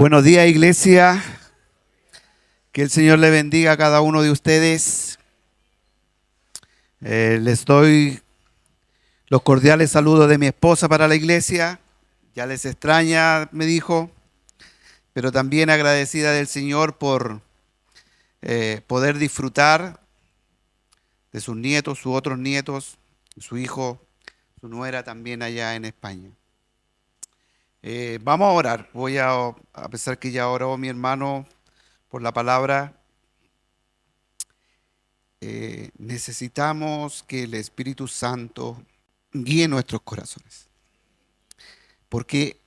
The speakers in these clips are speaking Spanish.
Buenos días, iglesia. Que el Señor le bendiga a cada uno de ustedes. Les doy los cordiales saludos de mi esposa para la iglesia. Ya les extraña, me dijo, pero también agradecida del Señor por poder disfrutar de sus nietos, sus otros nietos, su hijo, su nuera también allá en España. Vamos a orar. A pesar que ya oró mi hermano por la palabra, necesitamos que el Espíritu Santo guíe nuestros corazones. Porque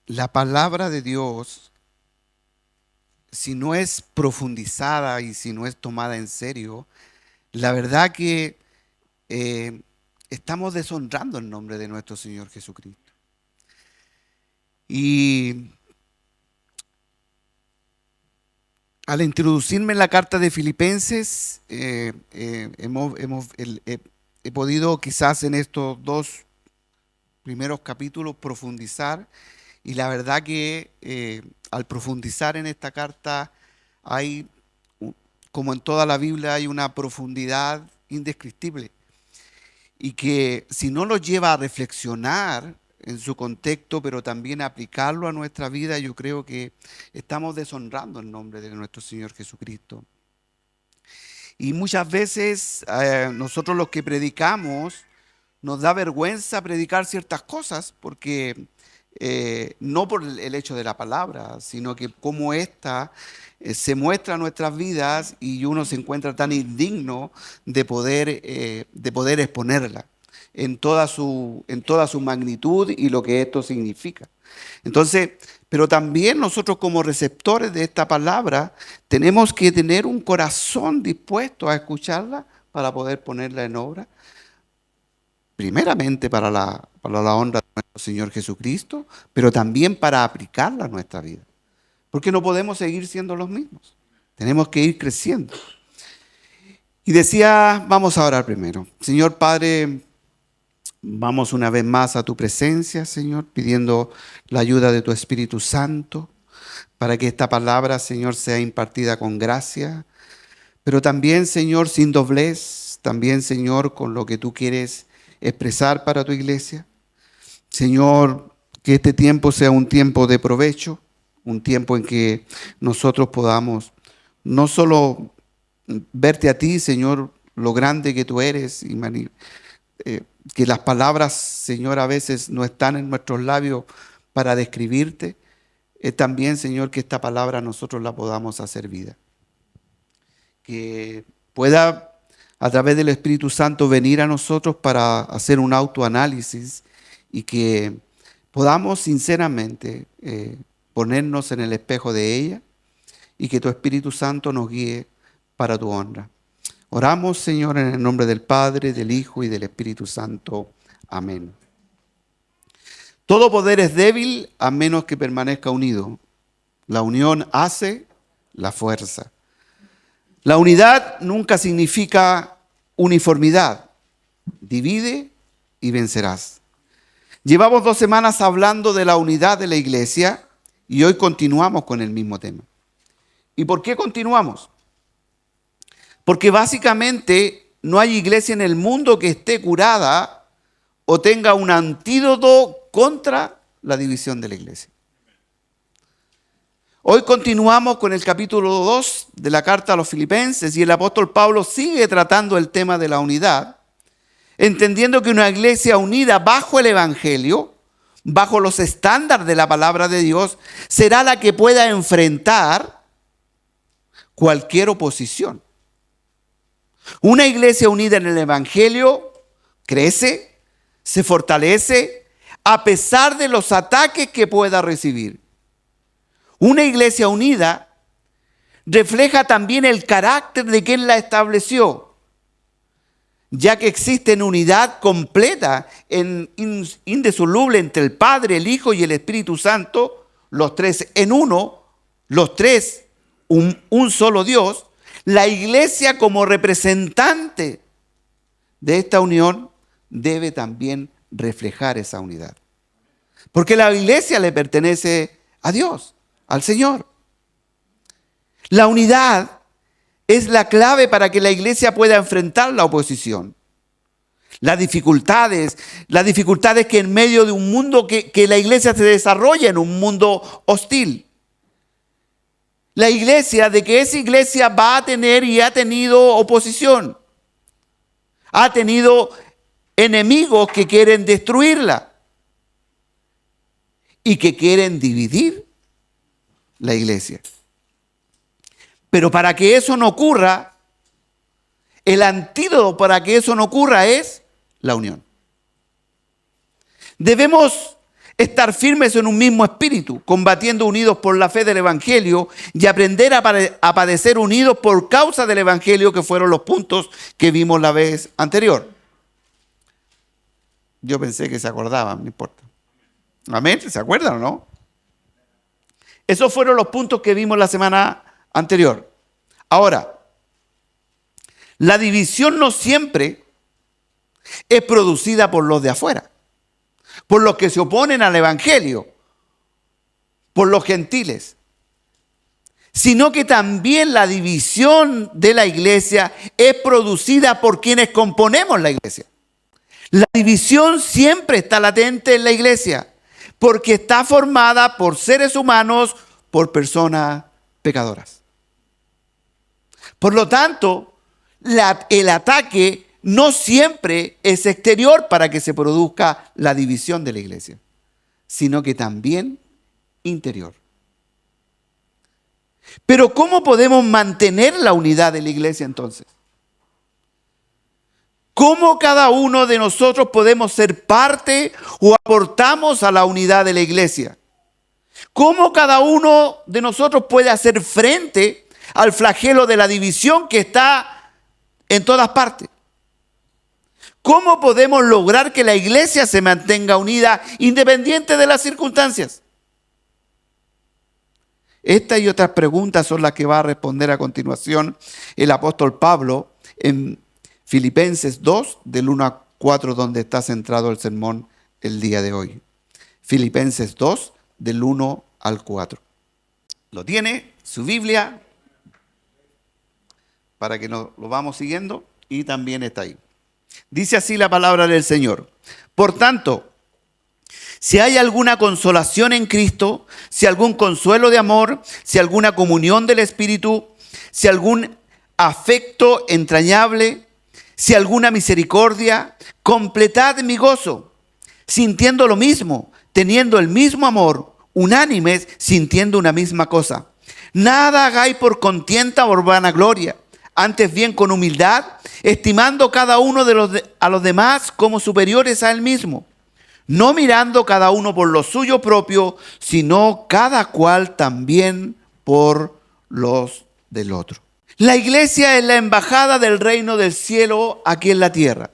la palabra de Dios, si no es profundizada y si no es tomada en serio, la verdad que estamos deshonrando el nombre de nuestro Señor Jesucristo. Y al introducirme en la carta de Filipenses, he podido quizás en estos dos primeros capítulos profundizar, y la verdad que al profundizar en esta carta hay, como en toda la Biblia, hay una profundidad indescriptible, y que si no nos lleva a reflexionar en su contexto, pero también aplicarlo a nuestra vida, yo creo que estamos deshonrando el nombre de nuestro Señor Jesucristo. Y muchas veces nosotros los que predicamos, nos da vergüenza predicar ciertas cosas, porque no por el hecho de la palabra, sino que como esta se muestra en nuestras vidas y uno se encuentra tan indigno de poder exponerla en toda su magnitud y lo que esto significa. Entonces, pero también nosotros como receptores de esta palabra tenemos que tener un corazón dispuesto a escucharla para poder ponerla en obra. Primeramente para la honra de nuestro Señor Jesucristo, pero también para aplicarla a nuestra vida. Porque no podemos seguir siendo los mismos. Tenemos que ir creciendo. Y decía, vamos a orar primero. Señor Padre, vamos una vez más a tu presencia, Señor, pidiendo la ayuda de tu Espíritu Santo para que esta palabra, Señor, sea impartida con gracia, pero también, Señor, sin doblez, también, Señor, con lo que tú quieres expresar para tu iglesia. Señor, que este tiempo sea un tiempo de provecho, un tiempo en que nosotros podamos no solo verte a ti, Señor, lo grande que tú eres, y que las palabras, Señor, a veces no están en nuestros labios para describirte, también, Señor, que esta palabra nosotros la podamos hacer vida. Que pueda a través del Espíritu Santo venir a nosotros para hacer un autoanálisis y que podamos sinceramente ponernos en el espejo de ella y que tu Espíritu Santo nos guíe para tu honra. Oramos, Señor, en el nombre del Padre, del Hijo y del Espíritu Santo. Amén. Todo poder es débil a menos que permanezca unido. La unión hace la fuerza. La unidad nunca significa uniformidad. Divide y vencerás. Llevamos 2 semanas hablando de la unidad de la iglesia y hoy continuamos con el mismo tema. ¿Y por qué continuamos? Porque básicamente no hay iglesia en el mundo que esté curada o tenga un antídoto contra la división de la iglesia. Hoy continuamos con el capítulo 2 de la carta a los Filipenses y el apóstol Pablo sigue tratando el tema de la unidad, entendiendo que una iglesia unida bajo el evangelio, bajo los estándares de la palabra de Dios, será la que pueda enfrentar cualquier oposición. Una iglesia unida en el evangelio crece, se fortalece a pesar de los ataques que pueda recibir. Una iglesia unida refleja también el carácter de quien la estableció, ya que existe en unidad completa, indisoluble entre el Padre, el Hijo y el Espíritu Santo, los tres en uno, los tres un solo Dios. La iglesia como representante de esta unión debe también reflejar esa unidad. Porque la iglesia le pertenece a Dios. al Señor. La unidad es la clave para que la iglesia pueda enfrentar la oposición. Las dificultades que en medio de un mundo que la iglesia se desarrolla en un mundo hostil. La iglesia, de que esa iglesia va a tener y ha tenido oposición. Ha tenido enemigos que quieren destruirla y que quieren dividir la iglesia. Pero para que eso no ocurra, el antídoto para que eso no ocurra es la unión. Debemos estar firmes en un mismo espíritu, combatiendo unidos por la fe del Evangelio y aprender a padecer unidos por causa del Evangelio, que fueron los puntos que vimos la vez anterior. Yo pensé que se acordaban, no importa. Amén, ¿se acuerdan o no? Esos fueron los puntos que vimos la semana anterior. Ahora, la división no siempre es producida por los de afuera, por los que se oponen al Evangelio, por los gentiles, sino que también la división de la iglesia es producida por quienes componemos la iglesia. La división siempre está latente en la iglesia, porque está formada por seres humanos, por personas pecadoras. Por lo tanto, el ataque no siempre es exterior para que se produzca la división de la iglesia, sino que también interior. Pero ¿cómo podemos mantener la unidad de la iglesia entonces? ¿Cómo cada uno de nosotros podemos ser parte o aportamos a la unidad de la iglesia? ¿Cómo cada uno de nosotros puede hacer frente al flagelo de la división que está en todas partes? ¿Cómo podemos lograr que la iglesia se mantenga unida independiente de las circunstancias? Estas y otras preguntas son las que va a responder a continuación el apóstol Pablo en Filipenses 2, del 1 a 4, donde está centrado el sermón el día de hoy. Filipenses 2, del 1 al 4. ¿Lo tiene? Su Biblia, para que lo vamos siguiendo, y también está ahí. Dice así la palabra del Señor. Por tanto, si hay alguna consolación en Cristo, si algún consuelo de amor, si alguna comunión del Espíritu, si algún afecto entrañable, si alguna misericordia, completad mi gozo, sintiendo lo mismo, teniendo el mismo amor, unánimes, sintiendo una misma cosa. Nada hagáis por contienda o por vanagloria, antes bien con humildad, estimando cada uno a los demás como superiores a él mismo, no mirando cada uno por lo suyo propio, sino cada cual también por los del otro. La iglesia es la embajada del reino del cielo aquí en la tierra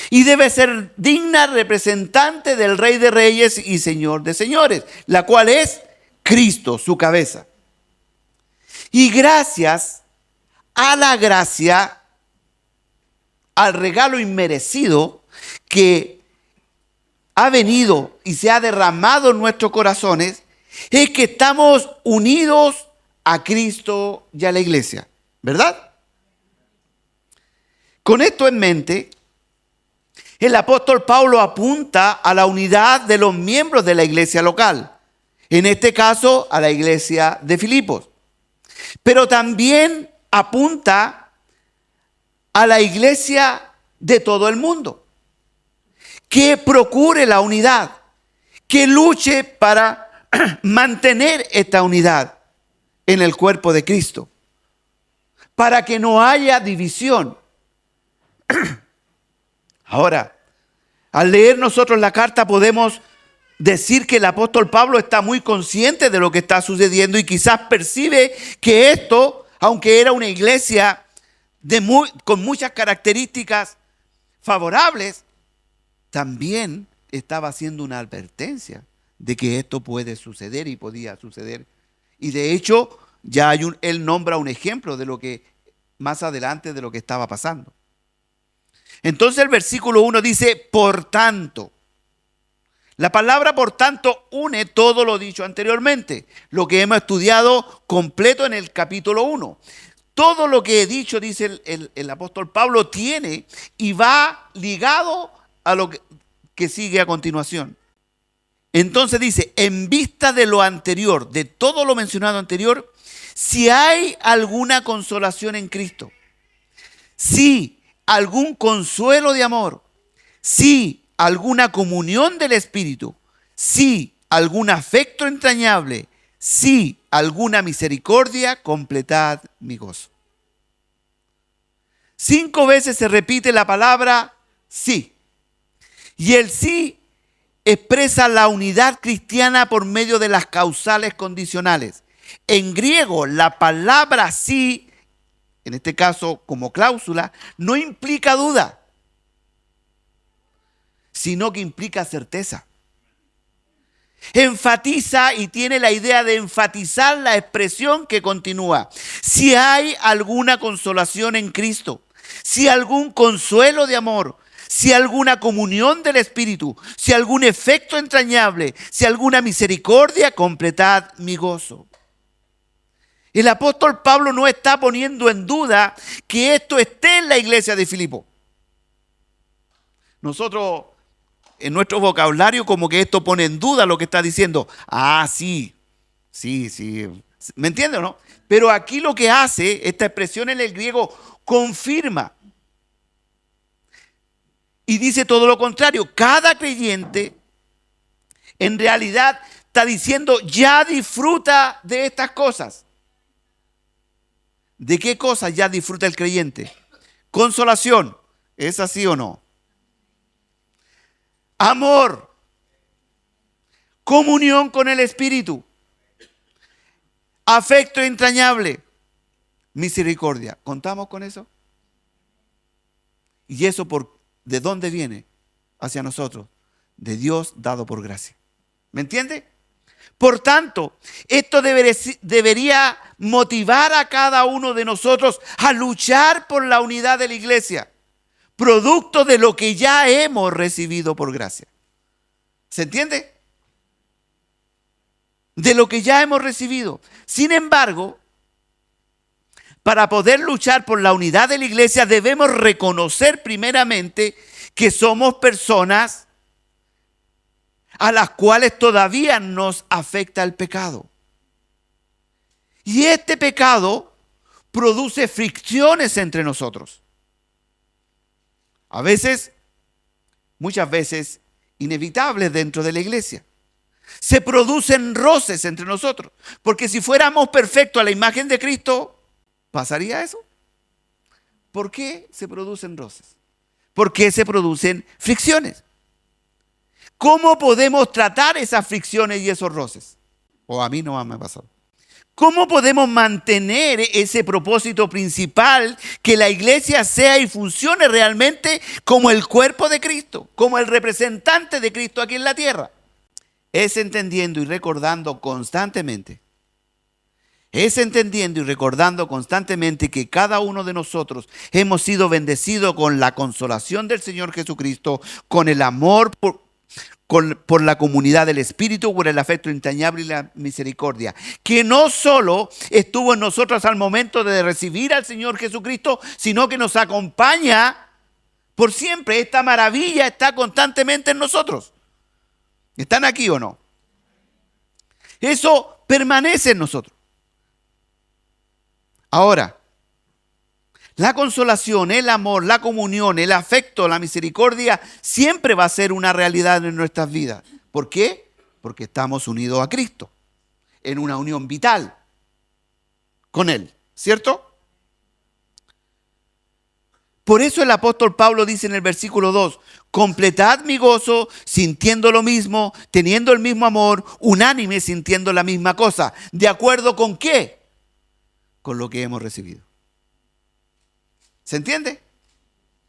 y debe ser digna representante del Rey de Reyes y Señor de Señores, la cual es Cristo, su cabeza. Y gracias a la gracia, al regalo inmerecido que ha venido y se ha derramado en nuestros corazones, es que estamos unidos a Cristo y a la iglesia, ¿verdad? Con esto en mente, el apóstol Pablo apunta a la unidad de los miembros de la iglesia local, en este caso a la iglesia de Filipos, pero también apunta a la iglesia de todo el mundo, que procure la unidad, que luche para mantener esta unidad en el cuerpo de Cristo, para que no haya división. Ahora, al leer nosotros la carta podemos decir que el apóstol Pablo está muy consciente de lo que está sucediendo y quizás percibe que esto, aunque era una iglesia con muchas características favorables, también estaba haciendo una advertencia de que esto puede suceder y podía suceder. Y de hecho, ya él nombra un ejemplo de lo que más adelante de lo que estaba pasando. Entonces el versículo 1 dice, por tanto. La palabra, por tanto, une todo lo dicho anteriormente, lo que hemos estudiado completo en el capítulo 1. Todo lo que he dicho, dice el apóstol Pablo, tiene y va ligado a lo que sigue a continuación. Entonces dice, en vista de lo anterior, de todo lo mencionado anterior, si hay alguna consolación en Cristo, si algún consuelo de amor, si alguna comunión del Espíritu, si algún afecto entrañable, si alguna misericordia, completad mi gozo. 5 veces se repite la palabra sí. Y el sí expresa la unidad cristiana por medio de las causales condicionales. En griego, la palabra sí, en este caso como cláusula, no implica duda, sino que implica certeza. Enfatiza y tiene la idea de enfatizar la expresión que continúa. Si hay alguna consolación en Cristo, si algún consuelo de amor, si alguna comunión del Espíritu, si algún efecto entrañable, si alguna misericordia, completad mi gozo. El apóstol Pablo no está poniendo en duda que esto esté en la iglesia de Filipo. Nosotros, en nuestro vocabulario, como que esto pone en duda lo que está diciendo. Ah, sí. ¿Me entiende o no? Pero aquí lo que hace, esta expresión en el griego, confirma. Y dice todo lo contrario. Cada creyente, en realidad, está diciendo, ya disfruta de estas cosas. ¿De qué cosas ya disfruta el creyente? Consolación. ¿Es así o no? Amor, comunión con el Espíritu, afecto entrañable, misericordia. ¿Contamos con eso? ¿Y eso de dónde viene hacia nosotros? De Dios dado por gracia. ¿Me entiende? Por tanto, esto debería motivar a cada uno de nosotros a luchar por la unidad de la iglesia, producto de lo que ya hemos recibido por gracia. ¿Se entiende? De lo que ya hemos recibido. Sin embargo, para poder luchar por la unidad de la iglesia debemos reconocer primeramente que somos personas a las cuales todavía nos afecta el pecado. Y este pecado produce fricciones entre nosotros. A veces, muchas veces, inevitables dentro de la iglesia. Se producen roces entre nosotros. Porque si fuéramos perfectos a la imagen de Cristo, ¿pasaría eso? ¿Por qué se producen roces? ¿Por qué se producen fricciones? ¿Cómo podemos tratar esas fricciones y esos roces? O a mí no me ha pasado. ¿Cómo podemos mantener ese propósito principal, que la iglesia sea y funcione realmente como el cuerpo de Cristo, como el representante de Cristo aquí en la tierra? Es entendiendo y recordando constantemente. Que cada uno de nosotros hemos sido bendecidos con la consolación del Señor Jesucristo, con el amor por la comunidad del Espíritu, por el afecto entrañable y la misericordia, que no solo estuvo en nosotros al momento de recibir al Señor Jesucristo, sino que nos acompaña por siempre. Esta maravilla está constantemente en nosotros. ¿Están aquí o no? Eso permanece en nosotros. Ahora, la consolación, el amor, la comunión, el afecto, la misericordia siempre va a ser una realidad en nuestras vidas. ¿Por qué? Porque estamos unidos a Cristo, en una unión vital con Él, ¿cierto? Por eso el apóstol Pablo dice en el versículo 2, completad mi gozo sintiendo lo mismo, teniendo el mismo amor, unánime sintiendo la misma cosa. ¿De acuerdo con qué? Con lo que hemos recibido. ¿Se entiende?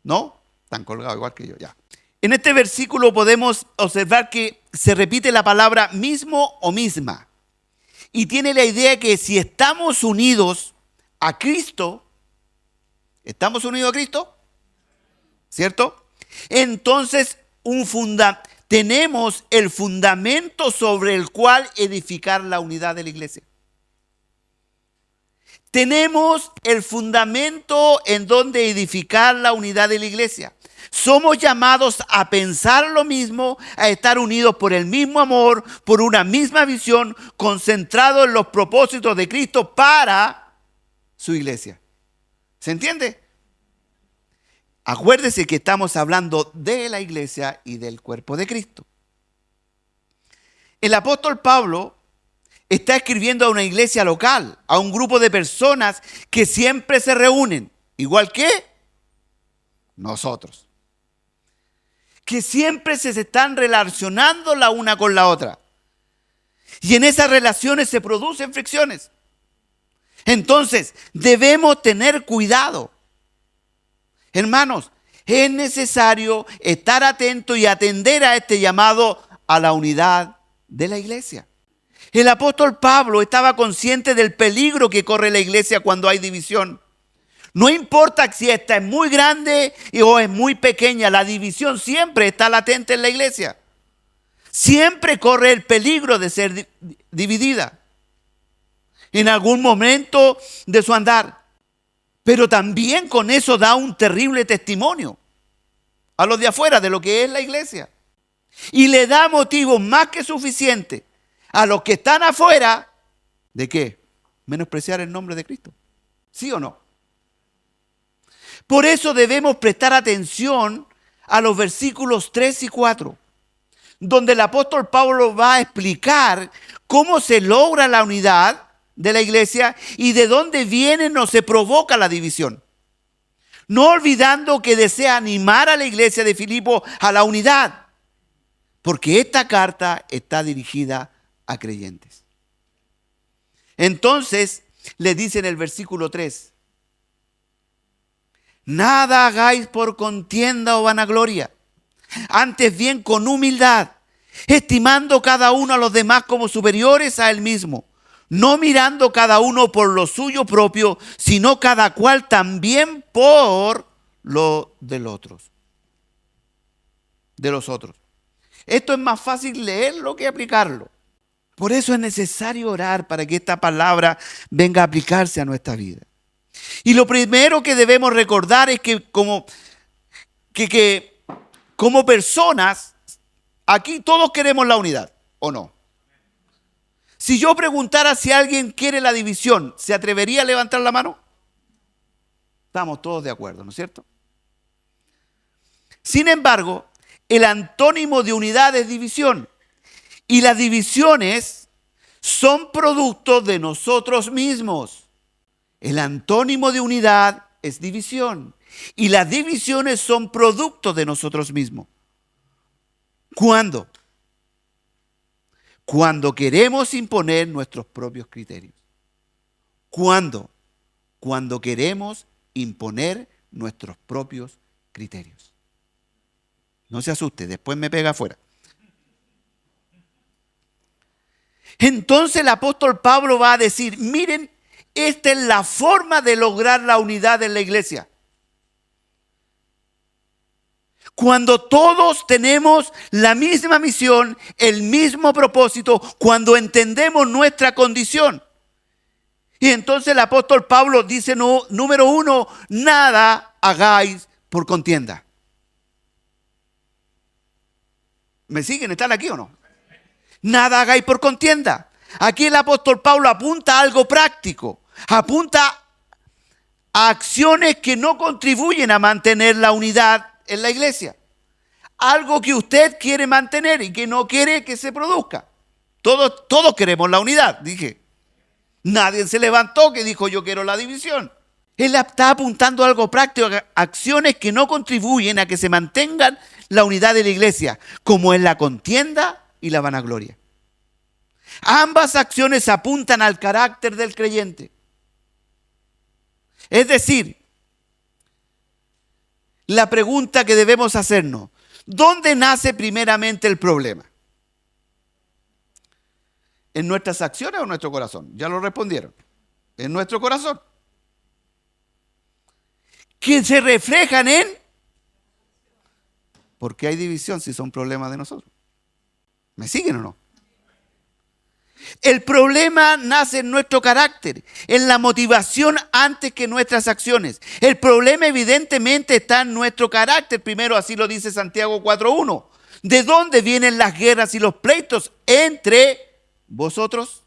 ¿No? Están colgados igual que yo, ya. En este versículo podemos observar que se repite la palabra mismo o misma. Y tiene la idea que si estamos unidos a Cristo, ¿estamos unidos a Cristo? ¿Cierto? Entonces tenemos el fundamento sobre el cual edificar la unidad de la iglesia. Tenemos el fundamento en donde edificar la unidad de la iglesia. Somos llamados a pensar lo mismo, a estar unidos por el mismo amor, por una misma visión, concentrados en los propósitos de Cristo para su iglesia. ¿Se entiende? Acuérdese que estamos hablando de la iglesia y del cuerpo de Cristo. El apóstol Pablo está escribiendo a una iglesia local, a un grupo de personas que siempre se reúnen, igual que nosotros, que siempre se están relacionando la una con la otra. Y en esas relaciones se producen fricciones. Entonces, debemos tener cuidado. Hermanos, es necesario estar atento y atender a este llamado a la unidad de la iglesia. El apóstol Pablo estaba consciente del peligro que corre la iglesia cuando hay división. No importa si esta es muy grande o es muy pequeña, la división siempre está latente en la iglesia. Siempre corre el peligro de ser dividida en algún momento de su andar. Pero también con eso da un terrible testimonio a los de afuera de lo que es la iglesia. Y le da motivo más que suficiente a los que están afuera, ¿de qué? Menospreciar el nombre de Cristo. ¿Sí o no? Por eso debemos prestar atención a los versículos 3 y 4, donde el apóstol Pablo va a explicar cómo se logra la unidad de la iglesia y de dónde viene o se provoca la división. No olvidando que desea animar a la iglesia de Filipo a la unidad, porque esta carta está dirigida a creyentes. Entonces le dice en el versículo 3: nada hagáis por contienda o vanagloria, antes bien con humildad, estimando cada uno a los demás como superiores a él mismo, no mirando cada uno por lo suyo propio, sino cada cual también por lo de los otros. Esto es más fácil leerlo que aplicarlo. Por eso es necesario orar para que esta palabra venga a aplicarse a nuestra vida. Y lo primero que debemos recordar es que como personas, aquí todos queremos la unidad, ¿o no? Si yo preguntara si alguien quiere la división, ¿se atrevería a levantar la mano? Estamos todos de acuerdo, ¿no es cierto? Sin embargo, el antónimo de unidad es división. Y las divisiones son producto de nosotros mismos. El antónimo de unidad es división. Y las divisiones son producto de nosotros mismos. ¿Cuándo? Cuando queremos imponer nuestros propios criterios. ¿Cuándo? Cuando queremos imponer nuestros propios criterios. No se asuste, después me pega afuera. Entonces el apóstol Pablo va a decir: miren, esta es la forma de lograr la unidad en la iglesia. Cuando todos tenemos la misma misión, el mismo propósito, cuando entendemos nuestra condición. Y entonces el apóstol Pablo dice, número 1, nada hagáis por contienda. ¿Me siguen? ¿Están aquí o no? Nada hagáis por contienda. Aquí el apóstol Pablo apunta a algo práctico. Apunta a acciones que no contribuyen a mantener la unidad en la iglesia. Algo que usted quiere mantener y que no quiere que se produzca. Todos queremos la unidad, dije. Nadie se levantó que dijo yo quiero la división. Él está apuntando a algo práctico, acciones que no contribuyen a que se mantengan la unidad de la iglesia, como es la contienda y la vanagloria. Ambas acciones apuntan al carácter del creyente. Es decir, la pregunta que debemos hacernos: ¿dónde nace primeramente el problema? ¿En nuestras acciones o en nuestro corazón? Ya lo respondieron. En nuestro corazón. Que se reflejan en... ¿Por qué hay división si son problemas de nosotros? ¿Me siguen o no? El problema nace en nuestro carácter, en la motivación antes que nuestras acciones. El problema evidentemente está en nuestro carácter. Primero así lo dice Santiago 4:1. ¿De dónde vienen las guerras y los pleitos entre vosotros?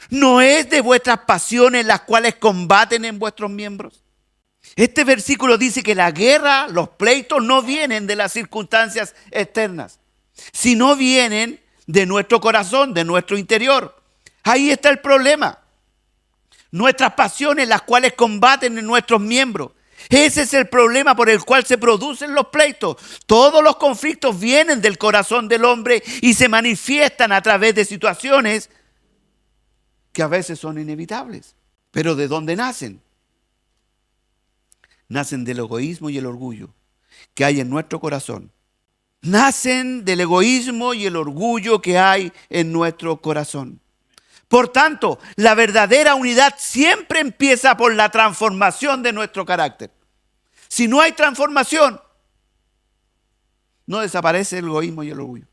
¿No es de vuestras pasiones las cuales combaten en vuestros miembros? Este versículo dice que la guerra, los pleitos no vienen de las circunstancias externas, sino vienen de nuestro corazón, de nuestro interior. Ahí está el problema. Nuestras pasiones, las cuales combaten en nuestros miembros. Ese es el problema por el cual se producen los pleitos. Todos los conflictos vienen del corazón del hombre y se manifiestan a través de situaciones que a veces son inevitables. Pero ¿de dónde nacen? Nacen del egoísmo y el orgullo que hay en nuestro corazón. Nacen del egoísmo y el orgullo que hay en nuestro corazón. Por tanto, la verdadera unidad siempre empieza por la transformación de nuestro carácter. Si no hay transformación, no desaparece el egoísmo y el orgullo.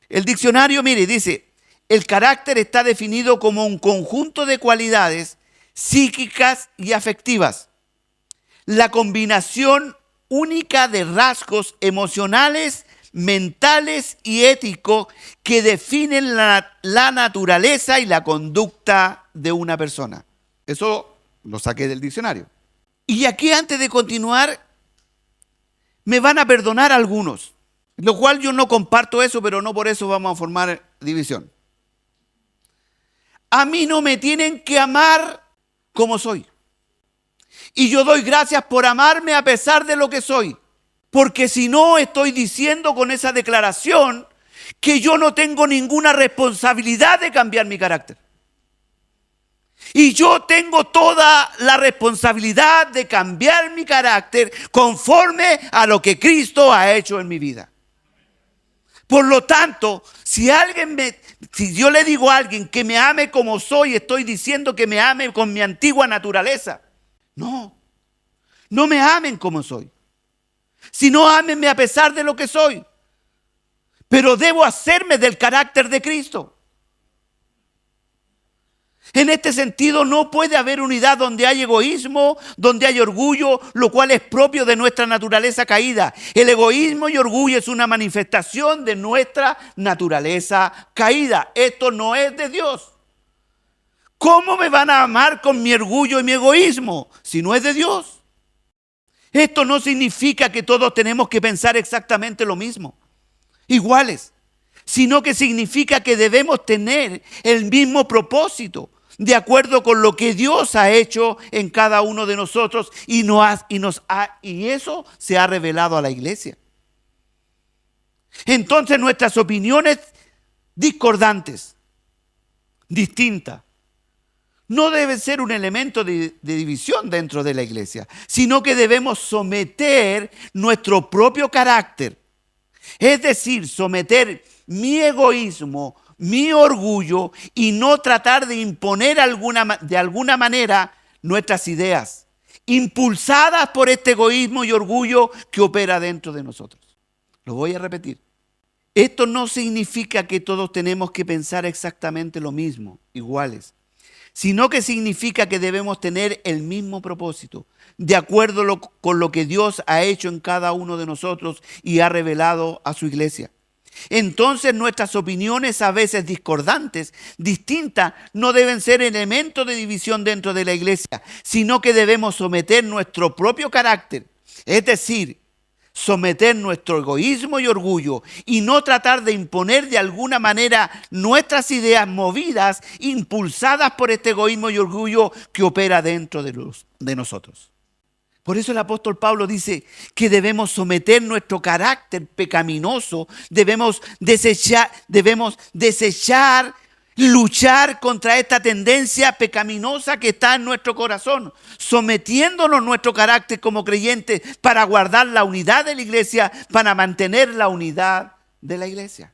El diccionario, mire, dice, el carácter está definido como un conjunto de cualidades psíquicas y afectivas. La combinación única de rasgos emocionales, mentales y éticos que definen la naturaleza y la conducta de una persona. Eso lo saqué del diccionario. Y aquí, antes de continuar, me van a perdonar algunos, lo cual yo no comparto eso, pero no por eso vamos a formar división. A mí no me tienen que amar como soy. Y yo doy gracias por amarme a pesar de lo que soy. Porque si no, estoy diciendo con esa declaración que yo no tengo ninguna responsabilidad de cambiar mi carácter. Y yo tengo toda la responsabilidad de cambiar mi carácter conforme a lo que Cristo ha hecho en mi vida. Por lo tanto, si yo le digo a alguien que me ame como soy, estoy diciendo que me ame con mi antigua naturaleza. No me amen como soy. Sino ámenme a pesar de lo que soy. Pero debo hacerme del carácter de Cristo. En este sentido, no puede haber unidad donde hay egoísmo, donde hay orgullo, lo cual es propio de nuestra naturaleza caída. El egoísmo y orgullo es una manifestación de nuestra naturaleza caída. Esto no es de Dios. ¿Cómo me van a amar con mi orgullo y mi egoísmo si no es de Dios? Esto no significa que todos tenemos que pensar exactamente lo mismo, iguales, sino que significa que debemos tener el mismo propósito, de acuerdo con lo que Dios ha hecho en cada uno de nosotros y eso se ha revelado a la iglesia. Entonces nuestras opiniones discordantes, distintas, no deben ser un elemento de división dentro de la iglesia, sino que debemos someter nuestro propio carácter. Es decir, someter mi egoísmo, mi orgullo y no tratar de imponer de alguna manera nuestras ideas, impulsadas por este egoísmo y orgullo que opera dentro de nosotros. Lo voy a repetir. Esto no significa que todos tenemos que pensar exactamente lo mismo, iguales, sino que significa que debemos tener el mismo propósito, de acuerdo con lo que Dios ha hecho en cada uno de nosotros y ha revelado a su iglesia. Entonces nuestras opiniones, a veces discordantes, distintas, no deben ser elementos de división dentro de la iglesia, sino que debemos someter nuestro propio carácter, es decir, someter nuestro egoísmo y orgullo y no tratar de imponer de alguna manera nuestras ideas movidas, impulsadas por este egoísmo y orgullo que opera dentro de nosotros. Por eso el apóstol Pablo dice que debemos someter nuestro carácter pecaminoso, debemos desechar, luchar contra esta tendencia pecaminosa que está en nuestro corazón, sometiéndonos nuestro carácter como creyentes para guardar la unidad de la iglesia, para mantener la unidad de la iglesia.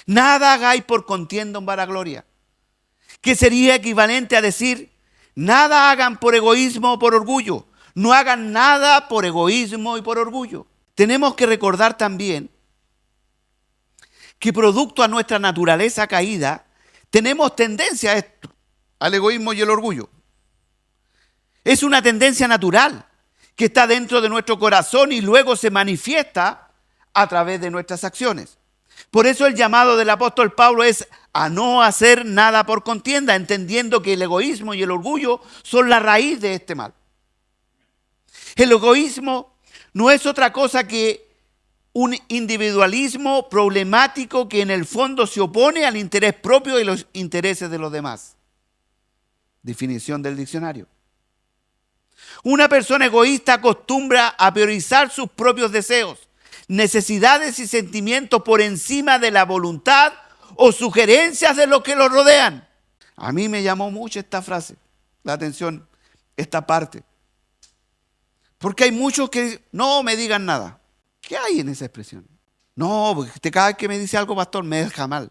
Nada hagáis por contienda o vanagloria, que sería equivalente a decir, nada hagan por egoísmo o por orgullo. No hagan nada por egoísmo y por orgullo. Tenemos que recordar también que producto a nuestra naturaleza caída, tenemos tendencia a esto, al egoísmo y el orgullo. Es una tendencia natural que está dentro de nuestro corazón y luego se manifiesta a través de nuestras acciones. Por eso el llamado del apóstol Pablo es a no hacer nada por contienda, entendiendo que el egoísmo y el orgullo son la raíz de este mal. El egoísmo no es otra cosa que un individualismo problemático que en el fondo se opone al interés propio y los intereses de los demás. Definición del diccionario. Una persona egoísta acostumbra a priorizar sus propios deseos, necesidades y sentimientos por encima de la voluntad o sugerencias de los que lo rodean. A mí me llamó mucho esta frase, la atención, esta parte. Porque hay muchos que no me digan nada. ¿Qué hay en esa expresión? No, porque cada vez que me dice algo, pastor, me deja mal.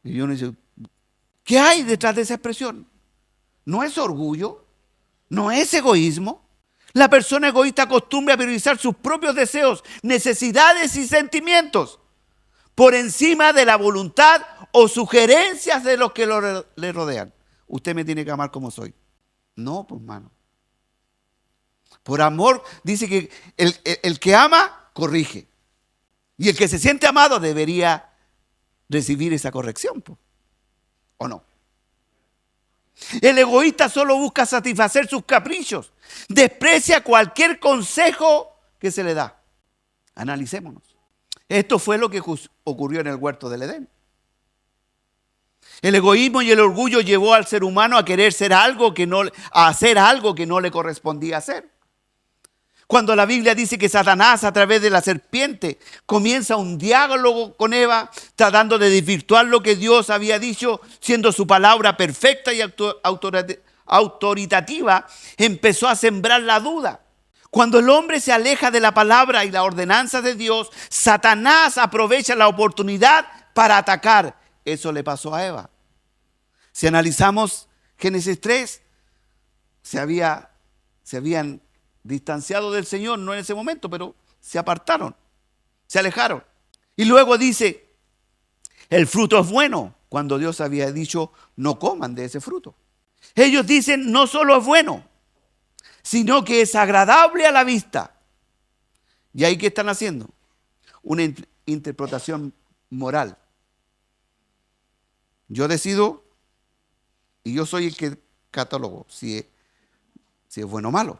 Y yo no dice, ¿qué hay detrás de esa expresión? ¿No es orgullo? ¿No es egoísmo? La persona egoísta acostumbra a priorizar sus propios deseos, necesidades y sentimientos por encima de la voluntad o sugerencias de los que le rodean. Usted me tiene que amar como soy. No, pues hermano. Por amor, dice que el que ama, corrige. Y el que se siente amado debería recibir esa corrección, pues. ¿O no? El egoísta solo busca satisfacer sus caprichos. Desprecia cualquier consejo que se le da. Analicémonos. Esto fue lo que ocurrió en el huerto del Edén. El egoísmo y el orgullo llevó al ser humano a querer ser algo a hacer algo que no le correspondía hacer. Cuando la Biblia dice que Satanás a través de la serpiente comienza un diálogo con Eva, tratando de desvirtuar lo que Dios había dicho, siendo su palabra perfecta y autoritativa, empezó a sembrar la duda. Cuando el hombre se aleja de la palabra y la ordenanza de Dios, Satanás aprovecha la oportunidad para atacar. Eso le pasó a Eva. Si analizamos Génesis 3, se habían distanciado del Señor, no en ese momento, pero se apartaron, se alejaron. Y luego dice, el fruto es bueno, cuando Dios había dicho, no coman de ese fruto. Ellos dicen, no solo es bueno, sino que es agradable a la vista. ¿Y ahí qué están haciendo? Una interpretación moral. Yo decido y yo soy el que catalogo si es bueno o malo.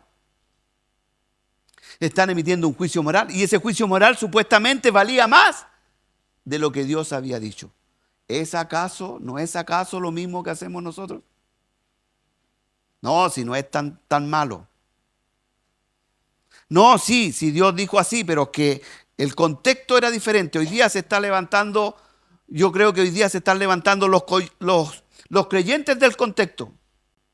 Están emitiendo un juicio moral y ese juicio moral supuestamente valía más de lo que Dios había dicho. ¿No es acaso lo mismo que hacemos nosotros? No, si no es tan malo. No, sí, si Dios dijo así, pero que el contexto era diferente. Hoy día se está levantando, yo creo que hoy día se están levantando los creyentes del contexto.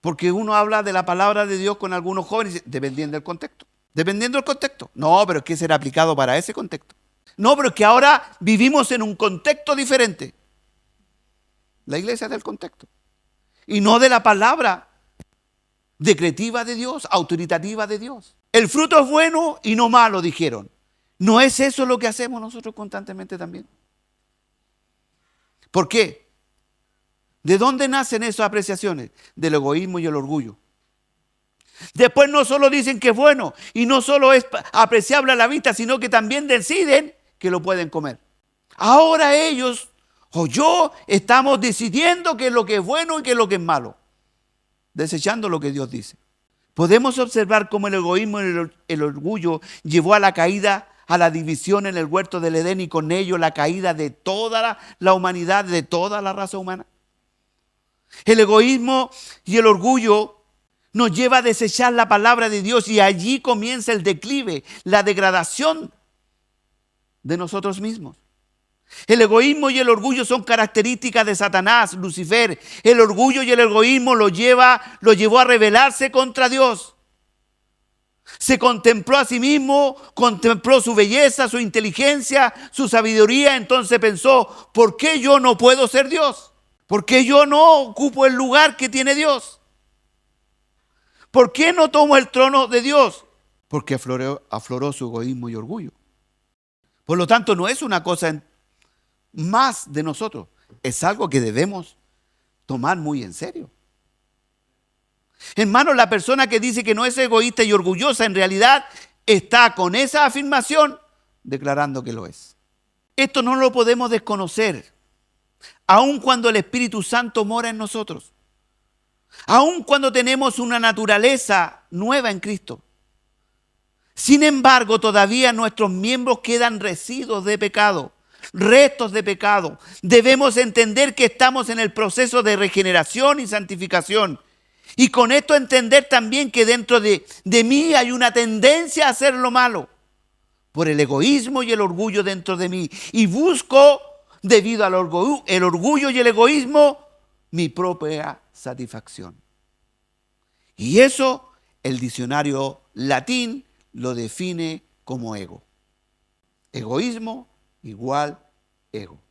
Porque uno habla de la palabra de Dios con algunos jóvenes, dependiendo del contexto. Dependiendo del contexto. No, pero es que será aplicado para ese contexto. No, pero es que ahora vivimos en un contexto diferente. La iglesia es del contexto. Y no de la palabra decretiva de Dios, autoritativa de Dios. El fruto es bueno y no malo, dijeron. ¿No es eso lo que hacemos nosotros constantemente también? ¿Por qué? ¿De dónde nacen esas apreciaciones? Del egoísmo y el orgullo. Después no solo dicen que es bueno y no solo es apreciable a la vista, sino que también deciden que lo pueden comer. Ahora ellos o yo estamos decidiendo qué es lo que es bueno y qué es lo que es malo, desechando lo que Dios dice. Podemos observar cómo el egoísmo y el orgullo llevó a la caída, a la división en el huerto del Edén y con ello la caída de toda la humanidad, de toda la raza humana. El egoísmo y el orgullo nos lleva a desechar la palabra de Dios y allí comienza el declive, la degradación de nosotros mismos. El egoísmo y el orgullo son características de Satanás, Lucifer. El orgullo y el egoísmo lo llevó a rebelarse contra Dios. Se contempló a sí mismo, contempló su belleza, su inteligencia, su sabiduría. Entonces pensó, ¿por qué yo no puedo ser Dios? ¿Por qué yo no ocupo el lugar que tiene Dios? ¿Por qué no tomo el trono de Dios? Porque afloró su egoísmo y orgullo. Por lo tanto, no es una cosa más de nosotros. Es algo que debemos tomar muy en serio. Hermano, la persona que dice que no es egoísta y orgullosa, en realidad está con esa afirmación declarando que lo es. Esto no lo podemos desconocer, aun cuando el Espíritu Santo mora en nosotros, aun cuando tenemos una naturaleza nueva en Cristo. Sin embargo, todavía nuestros miembros quedan residuos de pecado, restos de pecado. Debemos entender que estamos en el proceso de regeneración y santificación. Y con esto entender también que dentro de mí hay una tendencia a hacer lo malo por el egoísmo y el orgullo dentro de mí. Y busco, debido al orgullo y el egoísmo, mi propia satisfacción. Y eso el diccionario latín lo define como ego. Egoísmo igual ego.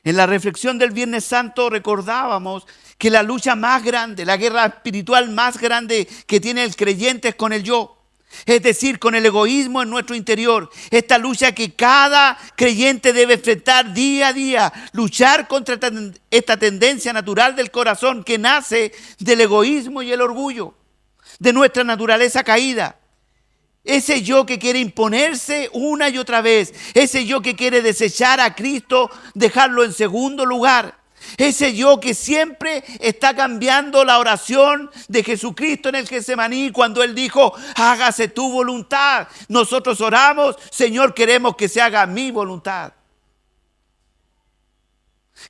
En la reflexión del Viernes Santo recordábamos que la lucha más grande, la guerra espiritual más grande que tiene el creyente es con el yo. Es decir, con el egoísmo en nuestro interior. Esta lucha que cada creyente debe enfrentar día a día. Luchar contra esta tendencia natural del corazón que nace del egoísmo y el orgullo. De nuestra naturaleza caída. Ese yo que quiere imponerse una y otra vez. Ese yo que quiere desechar a Cristo, dejarlo en segundo lugar. Ese yo que siempre está cambiando la oración de Jesucristo en el Getsemaní cuando Él dijo, hágase tu voluntad. Nosotros oramos, Señor, queremos que se haga mi voluntad.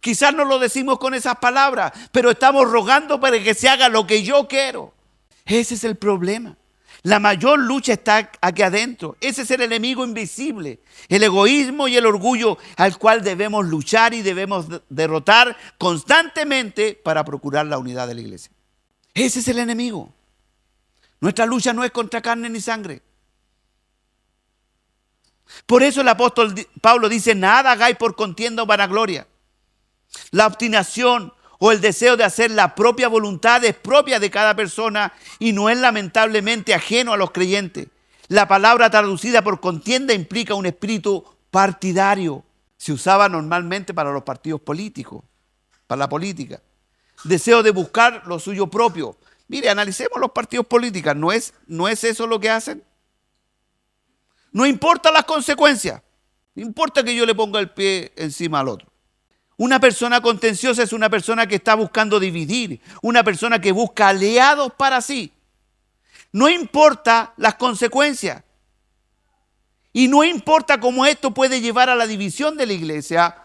Quizás no lo decimos con esas palabras, pero estamos rogando para que se haga lo que yo quiero. Ese es el problema. La mayor lucha está aquí adentro. Ese es el enemigo invisible, el egoísmo y el orgullo al cual debemos luchar y debemos derrotar constantemente para procurar la unidad de la iglesia. Ese es el enemigo. Nuestra lucha no es contra carne ni sangre. Por eso el apóstol Pablo dice, nada hagáis por contienda o vanagloria. La obstinación o el deseo de hacer la propia voluntad es propia de cada persona y no es lamentablemente ajeno a los creyentes. La palabra traducida por contienda implica un espíritu partidario. Se usaba normalmente para los partidos políticos, para la política. Deseo de buscar lo suyo propio. Mire, analicemos los partidos políticos. ¿No es eso lo que hacen? No importa las consecuencias. No importa que yo le ponga el pie encima al otro. Una persona contenciosa es una persona que está buscando dividir, una persona que busca aliados para sí. No importa las consecuencias. Y no importa cómo esto puede llevar a la división de la iglesia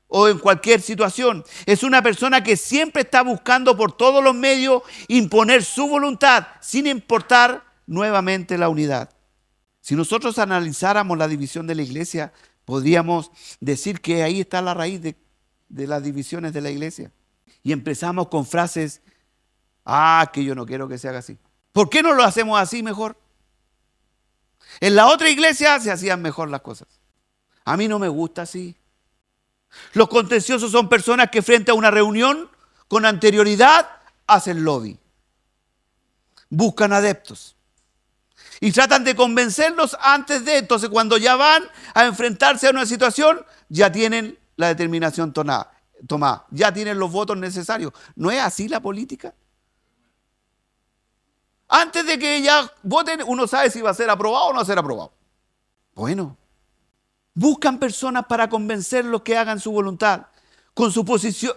o en cualquier situación. Es una persona que siempre está buscando por todos los medios imponer su voluntad sin importar nuevamente la unidad. Si nosotros analizáramos la división de la iglesia, podríamos decir que ahí está la raíz de las divisiones de la iglesia. Y empezamos con frases, que yo no quiero que se haga así. ¿Por qué no lo hacemos así mejor? En la otra iglesia se hacían mejor las cosas. A mí no me gusta así. Los contenciosos son personas que frente a una reunión con anterioridad hacen lobby. Buscan adeptos. Y tratan de convencerlos antes de. Entonces cuando ya van a enfrentarse a una situación, ya tienen la determinación tomada. Ya tienen los votos necesarios. ¿No es así la política? Antes de que ya voten, uno sabe si va a ser aprobado o no va a ser aprobado. Bueno, buscan personas para convencerlos que hagan su voluntad, con su posición,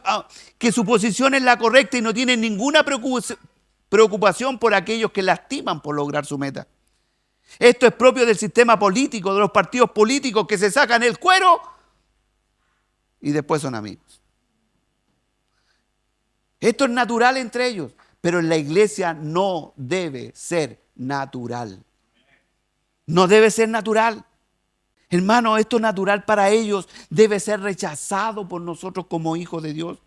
que su posición es la correcta y no tienen ninguna preocupación por aquellos que lastiman por lograr su meta. Esto es propio del sistema político, de los partidos políticos que se sacan el cuero y después son amigos. Esto es natural entre ellos, pero en la iglesia no debe ser natural. No debe ser natural. Hermano, esto natural para ellos debe ser rechazado por nosotros como hijos de Dios.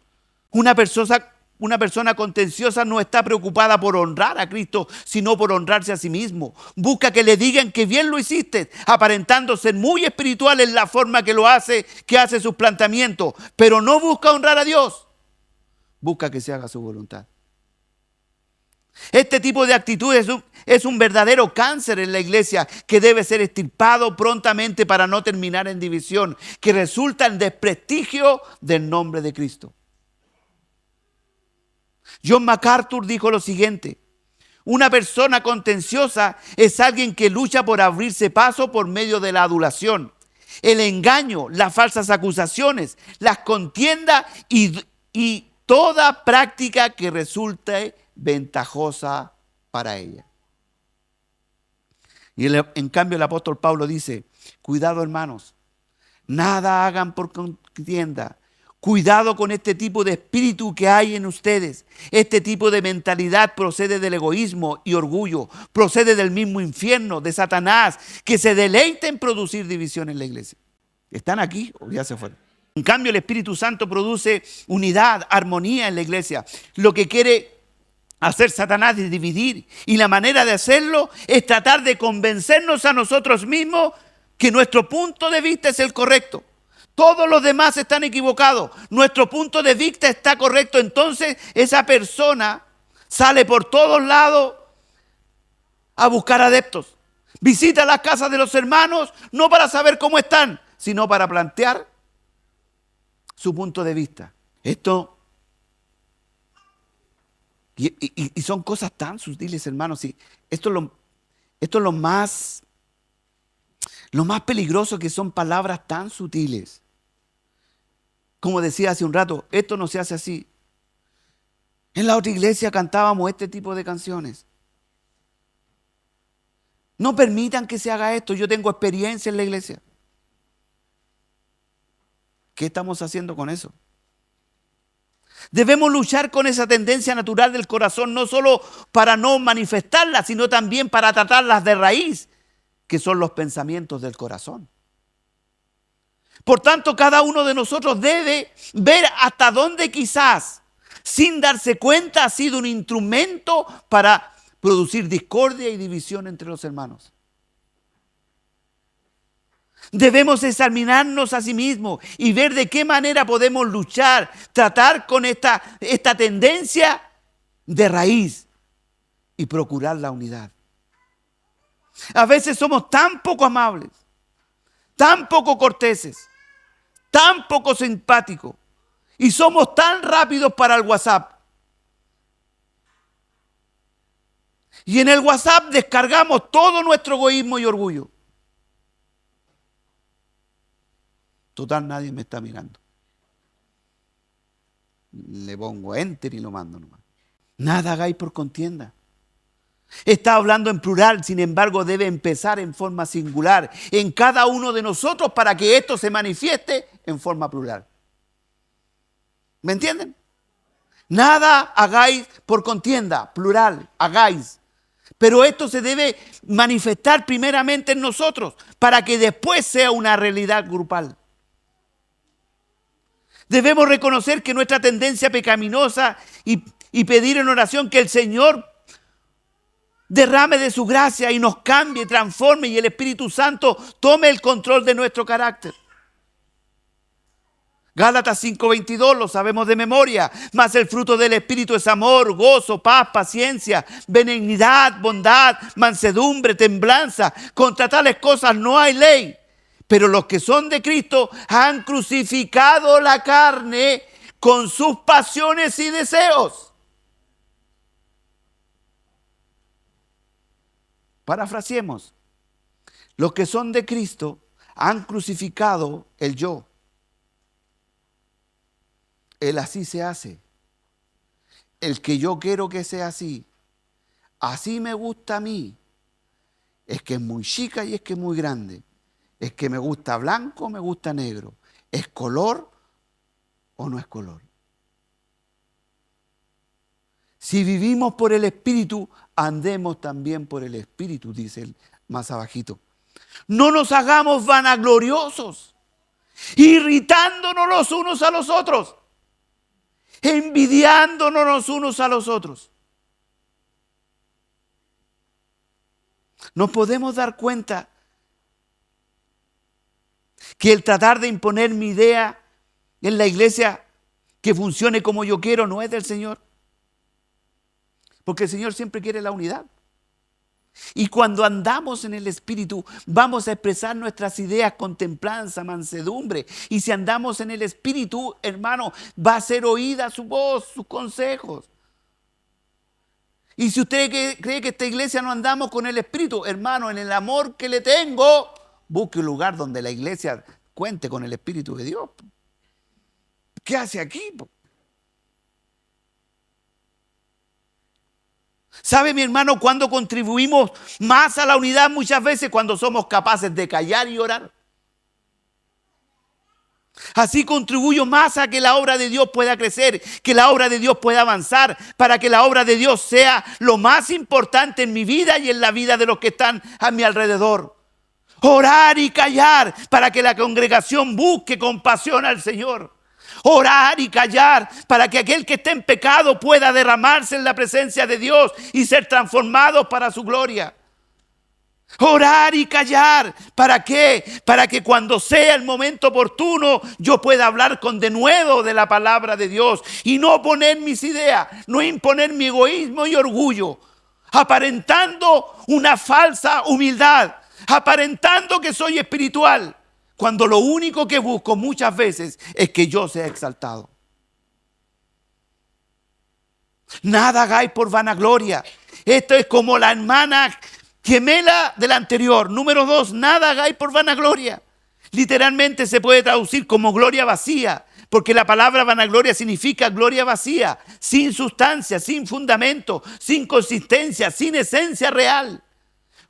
Una persona contenciosa no está preocupada por honrar a Cristo, sino por honrarse a sí mismo. Busca que le digan que bien lo hiciste, aparentando ser muy espiritual en la forma que hace sus planteamientos, pero no busca honrar a Dios. Busca que se haga su voluntad. Este tipo de actitudes Es un verdadero cáncer en la iglesia que debe ser extirpado prontamente para no terminar en división, que resulta en desprestigio del nombre de Cristo. John MacArthur dijo lo siguiente: una persona contenciosa es alguien que lucha por abrirse paso por medio de la adulación, el engaño, las falsas acusaciones, las contiendas y toda práctica que resulte ventajosa para ella. Y en cambio el apóstol Pablo dice: cuidado, hermanos, nada hagan por contienda. Cuidado con este tipo de espíritu que hay en ustedes. Este tipo de mentalidad procede del egoísmo y orgullo. Procede del mismo infierno, de Satanás, que se deleita en producir división en la iglesia. ¿Están aquí o ya se fueron? En cambio, el Espíritu Santo produce unidad, armonía en la iglesia. Lo que quiere hacer Satanás es dividir. Y la manera de hacerlo es tratar de convencernos a nosotros mismos que nuestro punto de vista es el correcto. Todos los demás están equivocados. Nuestro punto de vista está correcto. Entonces esa persona sale por todos lados a buscar adeptos. Visita las casas de los hermanos no para saber cómo están, sino para plantear su punto de vista. Esto y son cosas tan sutiles, hermanos. Y esto es lo más peligroso, que son palabras tan sutiles. Como decía hace un rato, esto no se hace así. En la otra iglesia cantábamos este tipo de canciones. No permitan que se haga esto. Yo tengo experiencia en la iglesia. ¿Qué estamos haciendo con eso? Debemos luchar con esa tendencia natural del corazón, no solo para no manifestarla, sino también para tratarlas de raíz, que son los pensamientos del corazón. Por tanto, cada uno de nosotros debe ver hasta dónde quizás, sin darse cuenta, ha sido un instrumento para producir discordia y división entre los hermanos. Debemos examinarnos a sí mismos y ver de qué manera podemos luchar, tratar con esta tendencia de raíz y procurar la unidad. A veces somos tan poco amables, tan poco corteses, tan poco simpáticos y somos tan rápidos para el WhatsApp. Y en el WhatsApp descargamos todo nuestro egoísmo y orgullo. Total, nadie me está mirando. Le pongo enter y lo mando nomás. Nada hagáis por contienda. Está hablando en plural, sin embargo debe empezar en forma singular en cada uno de nosotros para que esto se manifieste en forma plural. ¿Me entienden? Nada hagáis por contienda, plural, hagáis. Pero esto se debe manifestar primeramente en nosotros para que después sea una realidad grupal. Debemos reconocer que nuestra tendencia pecaminosa y pedir en oración que el Señor derrame de su gracia y nos cambie, transforme y el Espíritu Santo tome el control de nuestro carácter. Gálatas 5:22 lo sabemos de memoria. Mas el fruto del Espíritu es amor, gozo, paz, paciencia, benignidad, bondad, mansedumbre, templanza. Contra tales cosas no hay ley. Pero los que son de Cristo han crucificado la carne con sus pasiones y deseos. Parafraseemos. Los que son de Cristo han crucificado el yo. El así se hace. El que yo quiero que sea así. Así me gusta a mí. Es que es muy chica y es que es muy grande. Es que me gusta blanco, me gusta negro. ¿Es color o no es color? Si vivimos por el Espíritu, andemos también por el Espíritu, dice él más abajito. No nos hagamos vanagloriosos, irritándonos los unos a los otros, envidiándonos los unos a los otros. Nos podemos dar cuenta que el tratar de imponer mi idea en la iglesia que funcione como yo quiero no es del Señor. Porque el Señor siempre quiere la unidad. Y cuando andamos en el Espíritu, vamos a expresar nuestras ideas con templanza, mansedumbre. Y si andamos en el Espíritu, hermano, va a ser oída su voz, sus consejos. Y si usted cree que esta iglesia no andamos con el Espíritu, hermano, en el amor que le tengo, busque un lugar donde la iglesia cuente con el Espíritu de Dios. ¿Qué hace aquí? ¿Sabe, mi hermano, cuando contribuimos más a la unidad? Muchas veces cuando somos capaces de callar y orar. Así contribuyo más a que la obra de Dios pueda crecer, que la obra de Dios pueda avanzar, para que la obra de Dios sea lo más importante en mi vida y en la vida de los que están a mi alrededor. Orar y callar para que la congregación busque compasión al Señor. Orar y callar para que aquel que esté en pecado pueda derramarse en la presencia de Dios y ser transformado para su gloria. Orar y callar, ¿para qué? Para que cuando sea el momento oportuno yo pueda hablar con denuedo de la palabra de Dios y no poner mis ideas, no imponer mi egoísmo y orgullo, aparentando una falsa humildad, aparentando que soy espiritual, cuando lo único que busco muchas veces es que yo sea exaltado. Nada hagáis por vanagloria. Esto es como la hermana gemela del anterior. Número 2, nada hagáis por vanagloria. Literalmente se puede traducir como gloria vacía, porque la palabra vanagloria significa gloria vacía, sin sustancia, sin fundamento, sin consistencia, sin esencia real.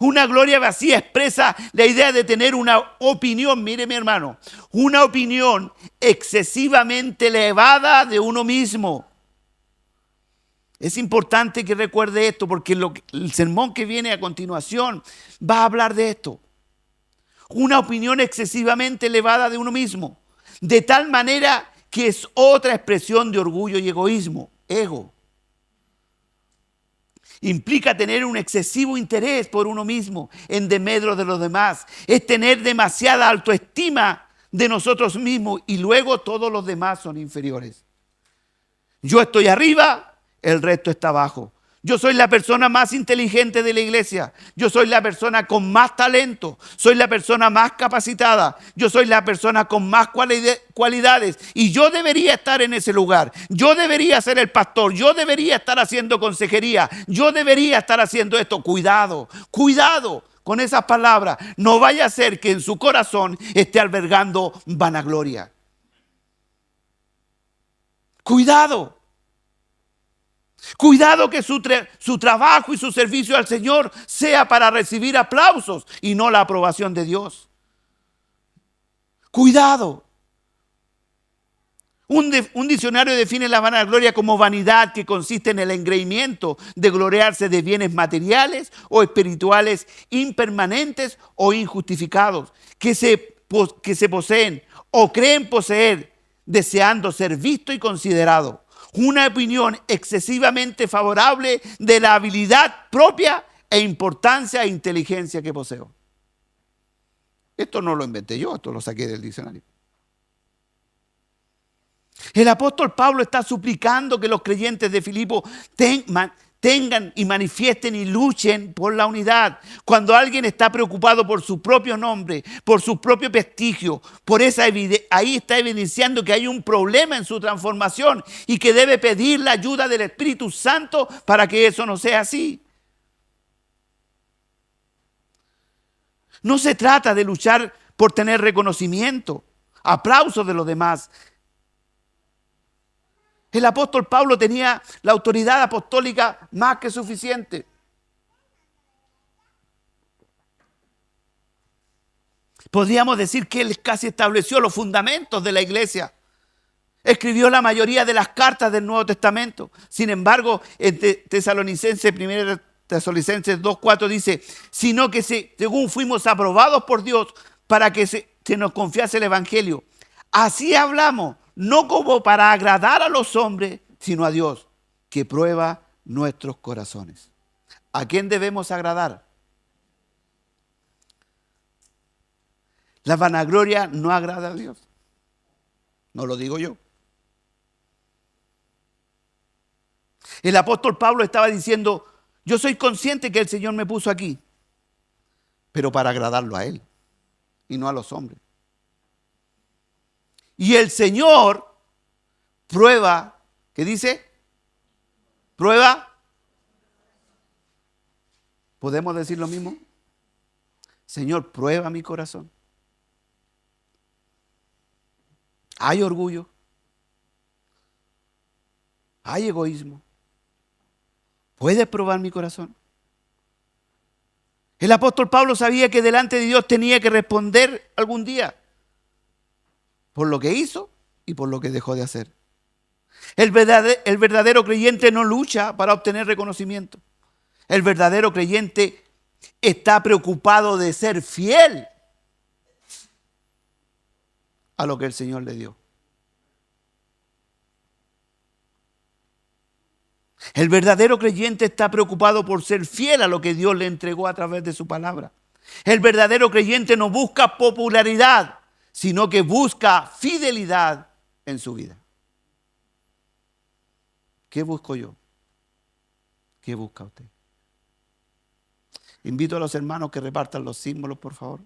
Una gloria vacía expresa la idea de tener una opinión, mire mi hermano, una opinión excesivamente elevada de uno mismo. Es importante que recuerde esto porque el sermón que viene a continuación va a hablar de esto. Una opinión excesivamente elevada de uno mismo, de tal manera que es otra expresión de orgullo y egoísmo, ego. Implica tener un excesivo interés por uno mismo en desmedro de los demás. Es tener demasiada autoestima de nosotros mismos y luego todos los demás son inferiores. Yo estoy arriba, el resto está abajo. Yo soy la persona más inteligente de la iglesia. Yo soy la persona con más talento. Soy la persona más capacitada. Yo soy la persona con más cualidades. Y yo debería estar en ese lugar. Yo debería ser el pastor. Yo debería estar haciendo consejería. Yo debería estar haciendo esto. Cuidado, cuidado con esas palabras. No vaya a ser que en su corazón esté albergando vanagloria. Cuidado. Cuidado que su trabajo y su servicio al Señor sea para recibir aplausos y no la aprobación de Dios. Cuidado. Un diccionario define la vanagloria como vanidad que consiste en el engreimiento de gloriarse de bienes materiales o espirituales impermanentes o injustificados que se poseen o creen poseer, deseando ser visto y considerado. Una opinión excesivamente favorable de la habilidad propia e importancia e inteligencia que poseo. Esto no lo inventé yo, esto lo saqué del diccionario. El apóstol Pablo está suplicando que los creyentes de Filipo tengan y manifiesten y luchen por la unidad. Cuando alguien está preocupado por su propio nombre, por su propio prestigio, ahí está evidenciando que hay un problema en su transformación y que debe pedir la ayuda del Espíritu Santo para que eso no sea así. No se trata de luchar por tener reconocimiento, aplausos de los demás. El apóstol Pablo tenía la autoridad apostólica más que suficiente. Podríamos decir que él casi estableció los fundamentos de la iglesia. Escribió la mayoría de las cartas del Nuevo Testamento. Sin embargo, en Tesalonicenses 2:4 dice, sino que según fuimos aprobados por Dios para que se nos confiase el Evangelio. Así hablamos. No como para agradar a los hombres, sino a Dios, que prueba nuestros corazones. ¿A quién debemos agradar? La vanagloria no agrada a Dios. No lo digo yo. El apóstol Pablo estaba diciendo Yo soy consciente que el Señor me puso aquí, pero para agradarlo a Él y no a los hombres. Y el Señor prueba, ¿qué dice? Prueba. ¿Podemos decir lo mismo? Señor, prueba mi corazón. Hay orgullo. Hay egoísmo. ¿Puedes probar mi corazón? El apóstol Pablo sabía que delante de Dios tenía que responder algún día por lo que hizo y por lo que dejó de hacer. El verdadero creyente no lucha para obtener reconocimiento. El verdadero creyente está preocupado de ser fiel a lo que el Señor le dio. El verdadero creyente está preocupado por ser fiel a lo que Dios le entregó a través de su palabra. El verdadero creyente no busca popularidad, sino que busca fidelidad en su vida. ¿Qué busco yo? ¿Qué busca usted? Invito a los hermanos que repartan los símbolos, por favor.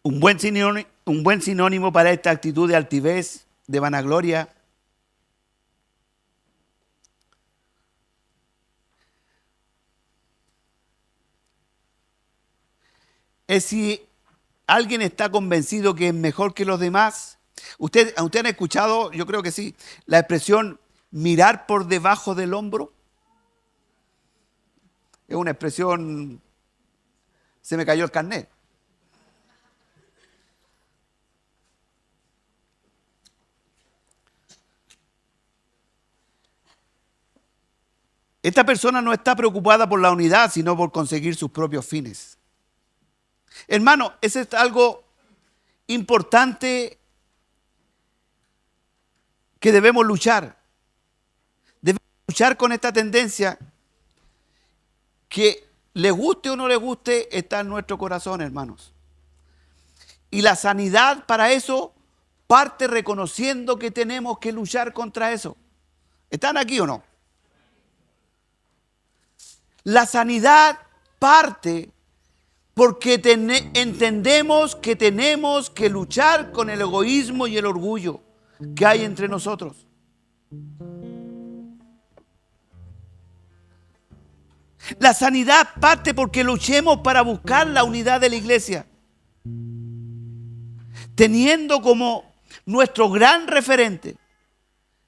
Un buen sinónimo para esta actitud de altivez, de vanagloria, es si alguien está convencido que es mejor que los demás. ¿Usted han escuchado, yo creo que sí, la expresión mirar por debajo del hombro? Es una expresión, se me cayó el carnet. Esta persona no está preocupada por la unidad, sino por conseguir sus propios fines. Hermano, eso es algo importante que debemos luchar. Debemos luchar con esta tendencia que le guste o no le guste, está en nuestro corazón, hermanos. Y la sanidad para eso parte reconociendo que tenemos que luchar contra eso. ¿Están aquí o no? La sanidad parte porque entendemos que tenemos que luchar con el egoísmo y el orgullo que hay entre nosotros. La sanidad parte porque luchemos para buscar la unidad de la iglesia, teniendo como nuestro gran referente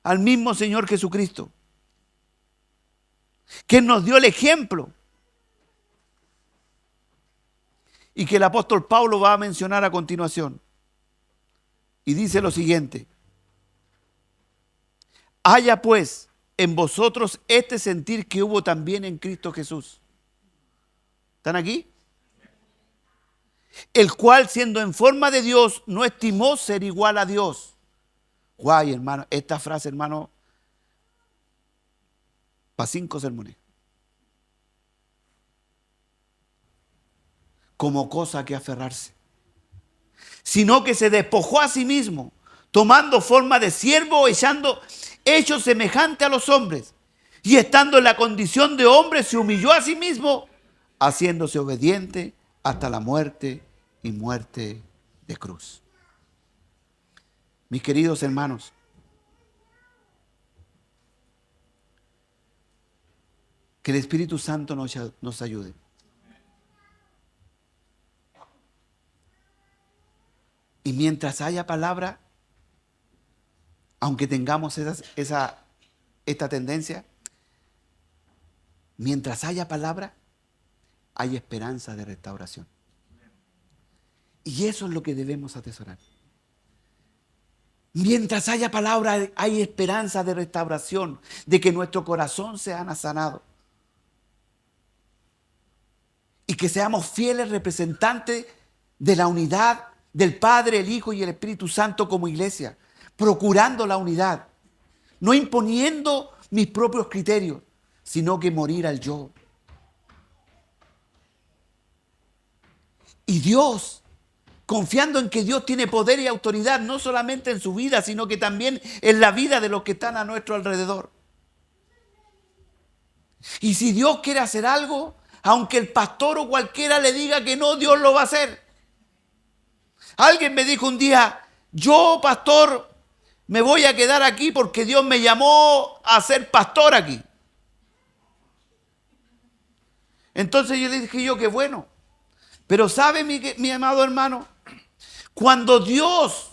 al mismo Señor Jesucristo, que nos dio el ejemplo y que el apóstol Pablo va a mencionar a continuación. Y dice lo siguiente: haya pues en vosotros este sentir que hubo también en Cristo Jesús. ¿Están aquí? El cual, siendo en forma de Dios, no estimó ser igual a Dios. Guay, hermano, esta frase, hermano, para 5 sermones. Como cosa que aferrarse, sino que se despojó a sí mismo, tomando forma de siervo, hecho semejante a los hombres, y estando en la condición de hombre, se humilló a sí mismo, haciéndose obediente hasta la muerte y muerte de cruz. Mis queridos hermanos, que el Espíritu Santo nos ayude. Y mientras haya palabra, aunque tengamos esta tendencia, mientras haya palabra, hay esperanza de restauración. Y eso es lo que debemos atesorar. Mientras haya palabra, hay esperanza de restauración, de que nuestro corazón sea sanado. Y que seamos fieles representantes de la unidad del Padre, el Hijo y el Espíritu Santo como iglesia, procurando la unidad, no imponiendo mis propios criterios, sino que morir al yo. Y Dios, confiando en que Dios tiene poder y autoridad, no solamente en su vida, sino que también en la vida de los que están a nuestro alrededor. Y si Dios quiere hacer algo, aunque el pastor o cualquiera le diga que no, Dios lo va a hacer. Alguien me dijo un día, yo, pastor, me voy a quedar aquí porque Dios me llamó a ser pastor aquí. Entonces yo le dije qué bueno. Pero ¿sabe mi amado hermano? Cuando Dios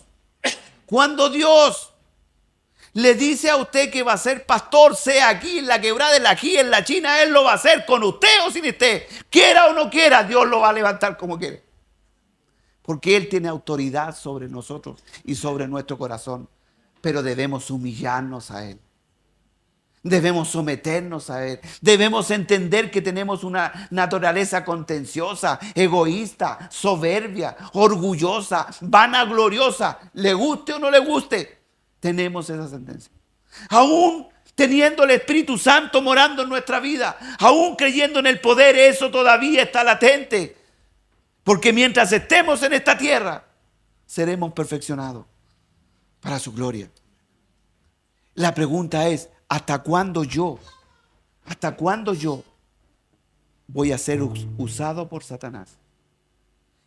le dice a usted que va a ser pastor, sea aquí en la Quebrada, aquí en la China, Él lo va a hacer con usted o sin usted. Quiera o no quiera, Dios lo va a levantar como quiere. Porque Él tiene autoridad sobre nosotros y sobre nuestro corazón. Pero debemos humillarnos a Él. Debemos someternos a Él. Debemos entender que tenemos una naturaleza contenciosa, egoísta, soberbia, orgullosa, vanagloriosa. Le guste o no le guste, tenemos esa sentencia. Aún teniendo el Espíritu Santo morando en nuestra vida, aún creyendo en el poder, eso todavía está latente. Porque mientras estemos en esta tierra, seremos perfeccionados para su gloria. La pregunta es, ¿hasta cuándo yo voy a ser usado por Satanás?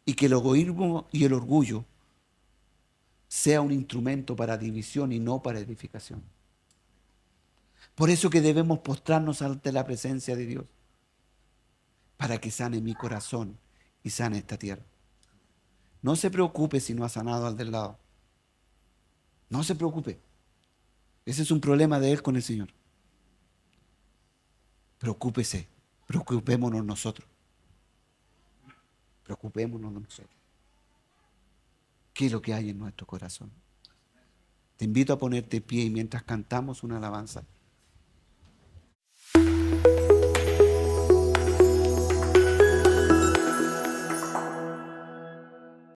Y que el egoísmo y el orgullo sea un instrumento para división y no para edificación. Por eso que debemos postrarnos ante la presencia de Dios, para que sane mi corazón y sane esta tierra. No se preocupe si no ha sanado al del lado. No se preocupe. Ese es un problema de él con el Señor. Preocúpese. Preocupémonos nosotros. Preocupémonos nosotros. ¿Qué es lo que hay en nuestro corazón? Te invito a ponerte de pie y mientras cantamos una alabanza,